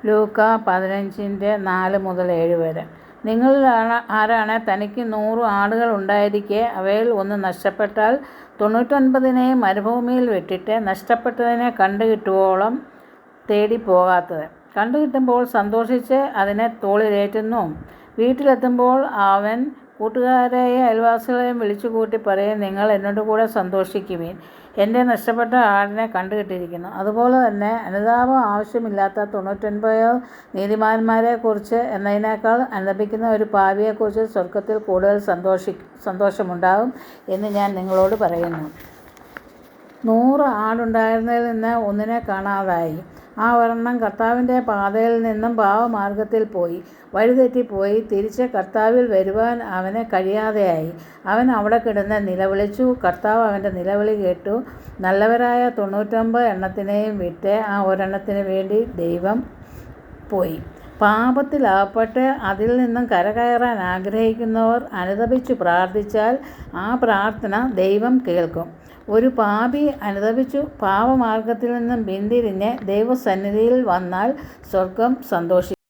ലൂക്ക 15:4-7 വരെ. നിങ്ങളിൽ ആരാണ് തനിക്ക് 100 ആടുകൾ ഉണ്ടായിരിക്കെ അവയിൽ ഒന്ന് നഷ്ടപ്പെട്ടാൽ 99നെയും മരുഭൂമിയിൽ വിട്ടിട്ട് നഷ്ടപ്പെട്ടതിനെ കണ്ടുകിട്ടുവോളം തേടിപ്പോകാത്തത്? കണ്ടുകിട്ടുമ്പോൾ സന്തോഷിച്ച് അതിനെ തോളിലേറ്റുന്നു. വീട്ടിലെത്തുമ്പോൾ അവൻ കൂട്ടുകാരെയും അയൽവാസികളെയും വിളിച്ചുകൂട്ടി പറയും, നിങ്ങൾ എന്നോടുകൂടെ സന്തോഷിക്കുവിൻ, എൻ്റെ നഷ്ടപ്പെട്ട ആടിനെ കണ്ടുകിട്ടിയിരിക്കുന്നു. അതുപോലെ തന്നെ അനുതാപം ആവശ്യമില്ലാത്ത 99 നീതിമാന്മാരെക്കുറിച്ച് എന്നതിനേക്കാൾ അനുതപിക്കുന്ന ഒരു പാപിയെക്കുറിച്ച് സ്വർഗ്ഗത്തിൽ കൂടുതൽ സന്തോഷമുണ്ടാകും എന്ന് ഞാൻ നിങ്ങളോട് പറയുന്നു. 100 ആടുണ്ടായിരുന്നതിൽ നിന്ന് ഒന്നിനെ കാണാതായി. ആ ഒരെണ്ണം കർത്താവിൻ്റെ പാതയിൽ നിന്നും പാപമാർഗ്ഗത്തിൽ പോയി. വഴിതെറ്റിപ്പോയി. തിരിച്ച് കർത്താവിൽ വരുവാൻ അവന് കഴിയാതെയായി. അവൻ അവിടെ കിടന്ന് നിലവിളിച്ചു. കർത്താവ് അവൻ്റെ നിലവിളി കേട്ടു. നല്ലവരായ 99 എണ്ണത്തിനെയും വിട്ട് ആ ഒരെണ്ണത്തിന് വേണ്ടി ദൈവം പോയി. പാപത്തിലകപ്പെട്ട് അതിൽ നിന്നും കരകയറാൻ ആഗ്രഹിക്കുന്നവർ അനുതപിച്ചു പ്രാർത്ഥിച്ചാൽ ആ പ്രാർത്ഥന ദൈവം കേൾക്കും. ഒരു പാപി അനുതപിച്ചു പാപമാർഗ്ഗത്തിൽ നിന്നും പിന്തിരിഞ്ഞ് ദൈവസന്നിധിയിൽ വന്നാൽ സ്വർഗ്ഗം സന്തോഷിക്കും.